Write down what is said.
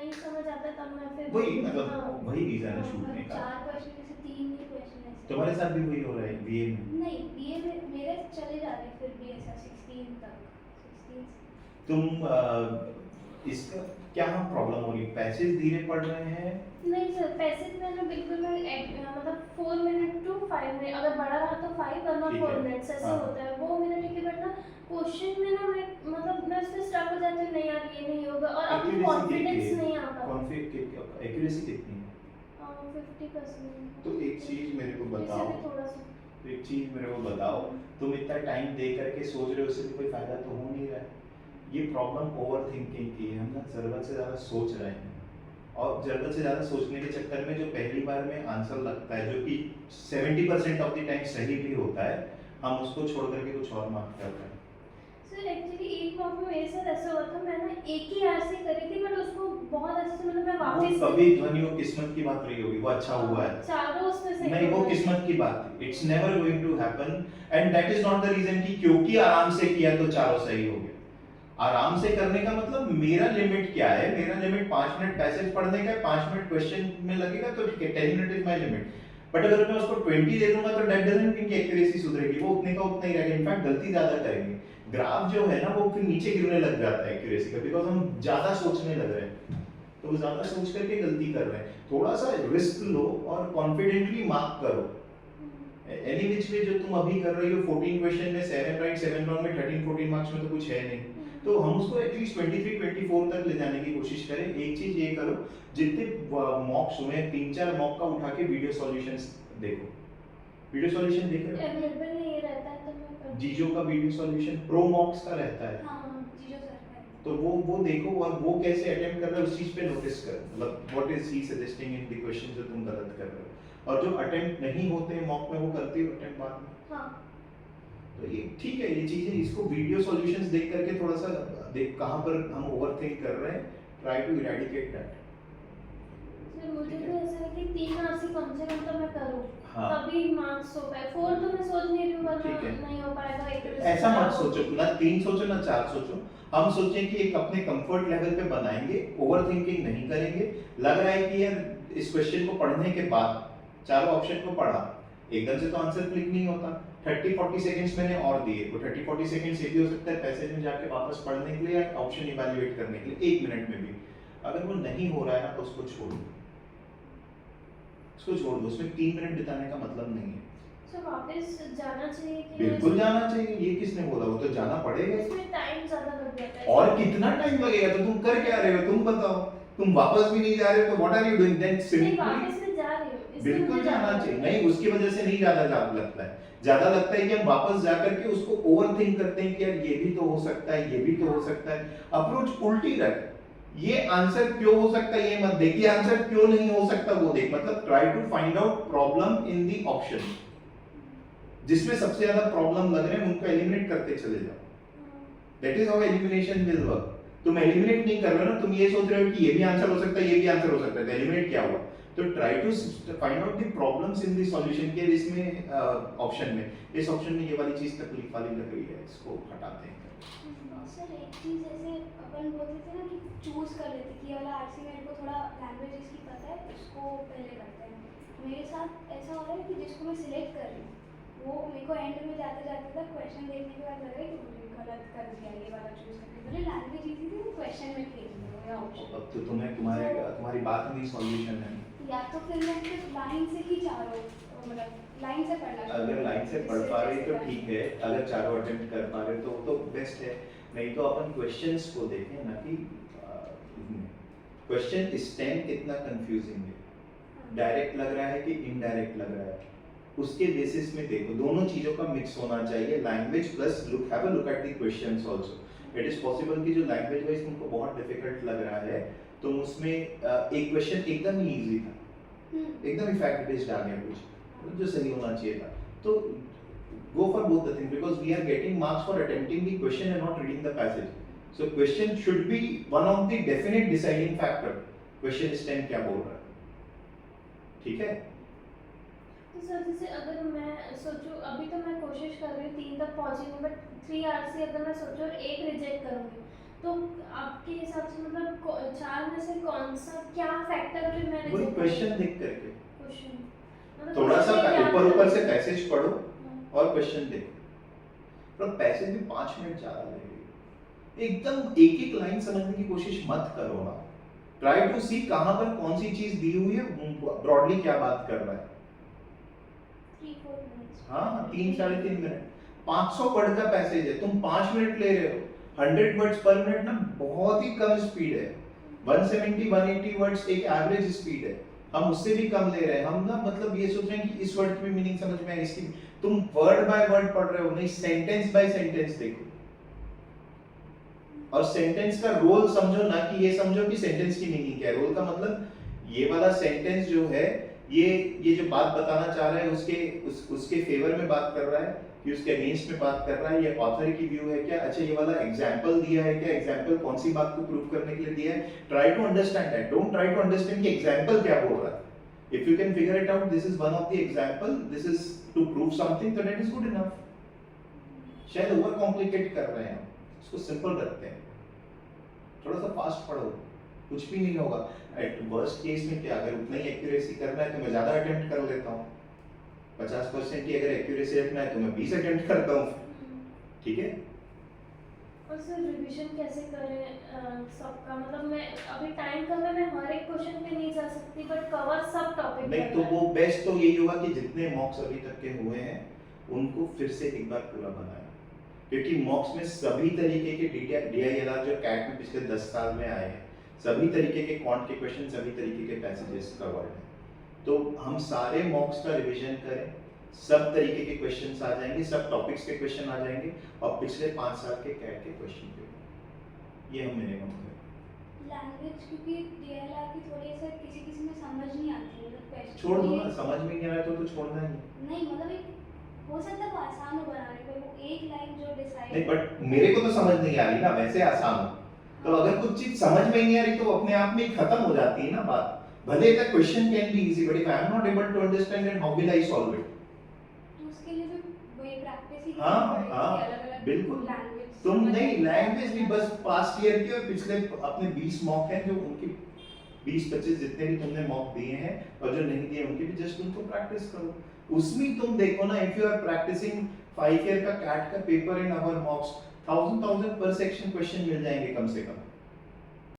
नहीं समझ आता तब मैं फिर वही मतलब हाँ, वही रीजन है हाँ, छूटने का। 4 क्वेश्चन में से 3 ही क्वेश्चन ऐसे तुम्हारे साथ भी वही हो रहा है बीए में? नहीं, बीए में मेरे चले जा रहे हैं फिर भी ऐसा 16 तक, 16 तुम इसका क्या प्रॉब्लम हो रही है, पैसेज धीरे पढ़ रहे हैं? नहीं सर, पैसेज मैंने बिल्कुल मतलब 4 मिनट टू 5 मिनट, अगर बड़ा रहा तो 5 वरना ठीक 4 है, मिनट्स ऐसे हाँ। होता है, वो मेरा ठीक है। बट ना क्वेश्चन में ना मैं मतलब मैं उसमें स्टक हो जाती हूँ, नहीं यार ये नहीं होगा, और अपनी एक्यूरेसी कितनी कॉन्फिडेंस है? नहीं आता। एक्यूरेसी कितनी है? 50%। तो एक चीज मेरे को इससे बताओ, भी थोड़ा सा। तो एक चीज मेरे को बताओ, तुम इतना टाइम दे करके सोच रहे हो, उससे भी कोई फायदा तो हो नहीं रहा है। ये प्रॉब्लम ओवर थिंकिंग की है, हम ना जरूरत से ज़्यादा सोच रहे हैं, और ज़रूरत से ज़्यादा सोचने के चक्कर में जो पहली बार में आंसर लगता है, जो कि 70% ऑफ द टाइम सही भी होता है, हम उसको छोड़ करके कुछ और मार्क कर रहे हैं। सर एक्चुअली एक मॉक में मेरे साथ ऐसा हुआ था, मैं ना एक ही आरसी करी थी, बट उसको बहुत अच्छे से मतलब मैं वो वापस कभी ध्वनि वो किस्मत की बात रही होगी, वो अच्छा हुआ है। चारों उसमें से नहीं, वो किस्मत की बात थी, it's never going to happen, and that is not the reason कि क्योंकि आराम से किया तो चारों सही हो गया। आराम से करने का मतलब मेरा लिमिट क्या है, मेरा लिमिट 5 मिनट पैसेज पढ़ने का है, 5 मिनट क्वेश्चन में लगेगा तो ठीक है, 10 minute is my limit. But अगर मैं उसको 20 दे दूंगा तो दैट डजंट मीन कि एक्यूरेसी सुधरेगी, वो उतने का उतना ही रहेगा, इनफैक्ट गलती ज्यादा करेंगे। ग्राफ जो है ना वो फिर नीचे गिरने लग जाता है एक्यूरेसी का, बिकॉज हम ज्यादा सोचने लग रहे हैं, तो वो ज्यादा सोच करके गलती कर रहे हैं। थोड़ा सा रिस्क लो और कॉन्फिडेंटली मार्क करो। एनी विच वे जो तुम अभी कर रही हो, 14 क्वेश्चन में 7 राइट 7 रॉन्ग में 13 14 मार्क्स में तो कुछ है नहीं, तो हम उसको एटलीस्ट 23 24 तक ले जाने की कोशिश करें। एक चीज ये करो, जितने मॉक्स हुए 3-4 मॉक का उठा के वीडियो सॉल्यूशंस देखो। वीडियो सॉल्यूशन देख रहे हो? अवेलेबल नहीं रहता है तो मैं जीजो का वीडियो सॉल्यूशन प्रो मॉक्स का रहता है, हाँ जीजो सर का है। तो वो देखो, और वो कैसे अटेम्प्ट कर रहे हो उस चीज पे नोटिस करो, मतलब what is he suggesting in the question जो तुम गलत कर रहे हो। और जो अटेम्प्ट नहीं होते मॉक में, वो करते हो अटेम्प्ट बाद में। हाँ तो ये ठीक है, ये चीजें, इसको वीडियो सॉल्यूशंस देख करके थोड़ा सा देख कहां पर हम ओवरथिंक कर रहे हैं, try to eradicate that. Sir मुझे भी ऐसा है कि 3 आरसी कम से कम तो मैं करूँ, हाँ। तभी मार्क्स हो पाए। 4 तो मैं सोच नहीं रही हूँ, वरना ठीक है। नहीं हो पाएगा। एक ऐसा मत सोचो, ना 3 सोचो ना 4 सोचो, हम सोचें कि एक अपने कंफर्ट लेवल पे बनाएंगे, ओवर थिंकिंग नहीं करेंगे। लग रहा है कि यार इस क्वेश्चन को पढ़ने के बाद चारों ऑप्शन को पढ़ा, एकदम से तो आंसर क्लिक नहीं होता, 30-40 सेकंड्स मैंने और दिए, वो 30-40 सेकंड्स ये भी हो सकता है पैसेज में जाके वापस पढ़ने के लिए या ऑप्शन इवैल्यूएट करने के लिए 1 मिनट में भी। अगर वो नहीं हो रहा है ना तो उसको छोड़ दो, उसको छोड़ दो, उसमें 3 मिनट बिताने का मतलब नहीं है। सर वापस जाना चाहिए कि बिल्कुल जाना चाहिए, ये किसने बोला, वो तो जाना पड़ेगा। इसमें टाइम ज्यादा लग जाता है। और कितना टाइम लगेगा, तो तुम कर क्या रहे हो, तुम बताओ। तुम वापस भी नहीं जा रहे हो तो what are you doing then? नहीं वापस मैं जा रही हूँ, इसलिए बिल्कुल मुझे जाना चाहिए, नहीं उसकी वजह से नहीं ज्यादा लगता है, ज्यादा लगता है कि हम वापस जाकर के उसको ओवरथिंक करते हैं कि यार ये भी तो हो सकता है, ये भी तो हो सकता है। अप्रोच उल्टी रख, ये आंसर क्यों हो सकता है ये मत देख, ये आंसर क्यों नहीं हो सकता वो देख, मतलब try to find out problem in the option, जिसमें सबसे ज्यादा प्रॉब्लम लग रहे हैं उनको एलिमिनेट करते चले जाओ। That is how elimination will work. तुम एलिमिनेट नहीं कर रहे हो ना, तुम ये सोच रहे हो कि ये भी आंसर हो सकता है, ये भी आंसर हो सकता है, तो एलिमिनेट क्या हुआ? तो try to find out the problems in the solution के, इसमें ऑप्शन में, इस ऑप्शन में ये वाली चीज तकलीफ वाली लग रही है, इसको हटाते हैं। सर एक चीज जैसे अपन बोलते थे ना कि चूज कर लेते कि ये वाला आरसी मेरे को थोड़ा लैंग्वेजेस की पता है, उसको पहले करते हैं। मेरे साथ ऐसा हो रहा है कि जिसको मैं सिलेक्ट कर रही हूँ वो मेरे को एंड में जाते जाते तक क्वेश्चन देखने के बाद लग रहा है कि मुझे गलत कर दिया, ये वाला चूज करके बोले लैंग्वेज इजी थी, वो क्वेश्चन में खेल रही या ऑप्शन। अब तो तुम्हें तुम्हारी बात में सॉल्यूशन है, या तो फिर मैं सिर्फ लाइन से ही चारों मतलब लाइन से पढ़ना, अगर लाइन से पढ़ पा रही तो ठीक है, अगर चारों अटेम्प्ट कर पा रहे तो बेस्ट है। नहीं तो अपन क्वेश्चंस को देखें ना कि क्वेश्चन स्टेम कितना कंफ्यूजिंग है, डायरेक्ट लग रहा है कि इनडायरेक्ट लग रहा है, उसके बेसिस में देखो। दोनों चीजों का मिक्स होना चाहिए, language plus look, have a look at the questions also. It is possible कि जो लैंग्वेज वाइज तुमको बहुत डिफिकल्ट लग रहा है, तुम उसमें एक क्वेश्चन एकदम ही इजी था, एकदम ही फैक्ट बेस्ड आ गया कुछ जो सही होना चाहिए था, तो go for both the things, because we are getting marks for attempting the question and not reading the passage. So question should be one of the definite deciding factor, question stem क्या बोल रहा है, ठीक है? तो sir जैसे अगर मैं सोचूं, अभी तो मैं कोशिश कर रही हूँ 3 तक पहुँची हूँ, बट 3 आवर्स अगर मैं सोचूं और एक रिजेक्ट करूँगी, तो आपके हिसाब से मतलब 4 में से कौन आंसर क्या फैक्टर पे मैंने वही क्वेश्चन देख करके क्वेश्चन मतलब थोड़ा सा question में क्या ऊपर ऊपर था? से पैसेज पढ़ो हाँ। और क्वेश्चन देखो। पर पैसेज भी 5 मिनट ज्यादा लगेगी। एकदम एक एक लाइन समझने की कोशिश मत करो ना। ट्राई टू सी कहां पर कौन सी चीज दी हुई है, ब्रॉडली क्या बात कर रहा है। 3-4 minutes. हाँ 3-3.5 मिनट 500 वर्ड का पैसेज है, तुम 5 मिनट ले रहे हो। 100 वर्ड्स पर मिनट ना बहुत ही कम स्पीड है। 170-180 वर्ड्स एक एवरेज स्पीड है। हम उससे भी कम ले रहे हैं। हम ना मतलब ये सोच रहे हैं कि इस वर्ड की भी मीनिंग समझ में आए, इसकी तुम वर्ड बाय वर्ड पढ़ रहे हो, नहीं सेंटेंस बाय सेंटेंस देखो। और सेंटेंस का रोल समझो ना, कि ये समझो कि सेंटेंस की मीनिंग क्या है। रोल का मतलब ये वाला सेंटेंस जो है, ये जो बात बताना चाह रहा है उसके फेवर में बात कर रहा है कि उसके अगेंस्ट में बात कर रहा है, ये ऑथर की व्यू है क्या। अच्छा ये वाला एग्जांपल दिया है क्या, एग्जांपल कौन सी बात को प्रूव करने के लिए दिया है। Try to understand that, don't try to understand कि एग्जांपल क्या बोल रहा है। If you can figure it out, this is one of the example, this is to prove something, तो दैट इज गुड इनफ। शायद ओवर कॉम्प्लिकेट कर रहे हैं हम, इसको सिंपल रखते हैं। थोड़ा सा फास्ट पढ़ो, कुछ भी नहीं होगा। एट वर्स्ट केस में क्या, अगर उतना ही एक्यूरेसी करना है तो मैं ज्यादा अटेम्प्ट कर लेता हूँ। 50% की अगर एक्यूरेसी रखना है तो मैं 20 अटेम्प्ट करता हूँ। ठीक है। और सर रिवीजन कैसे करें सबका, मतलब मैं अभी टाइम कम है, मैं हर एक क्वेश्चन पे नहीं जा सकती, बट कवर सब टॉपिक नहीं तो वो बेस्ट तो यही होगा कि जितने मॉक्स अभी तक के हुए हैं उनको फिर से एक बार पूरा बनाएं। क्योंकि मॉक्स में सभी तरीके के DILR जो कैट में पिछले 10 साल में आए हैं, सभी तरीके के क्वांट के क्वेश्चन, सभी तरीके के पैसेजेस कवर्ड हैं। तो हम सारे मॉक्स का रिवीजन करें, सब तरीके के क्वेश्चंस आ जाएंगे, सब टॉपिक्स के क्वेश्चन आ जाएंगे, और पिछले 5 साल के कैट के क्वेश्चन पे ये हम मिनिमम करें। लैंग्वेज क्योंकि DLR की थोड़ी सा किसी में समझ नहीं आती है, मतलब question छोड़ दो ये- ना, समझ में नहीं आ रहा तो छोड़ना ही नहीं मतलब एक हो सकता है वो आसान हो बनाने पे, वो एक लाइन जो डिसाइड नहीं। बट मेरे को तो समझ नहीं आ रही ना, वैसे आसान हो। तो अगर कुछ चीज समझ में ही नहीं आ रही तो अपने आप में ही खत्म हो जाती है ना बात। भले the question can be easy, but if I am not able to understand then how will I solve it. तो उसके लिए भी वही प्रैक्टिस ही हाँ, करनी पड़ेगी, हाँ, अलग-अलग बिल्कुल। लैंग्वेज तुम नहीं, लैंग्वेज भी बस पास्ट ईयर के और पिछले अपने 20 मॉक हैं, जो उनके 20-25 जितने भी तुमने मॉक दिए हैं और जो नहीं दिए उनके भी जस्ट उनको प्रैक्टिस करो। उसमें तुम देखो ना, if you are practising 5 year का कैट का paper in our mocks, 1000 per section question मिल जाएंगे कम से कम।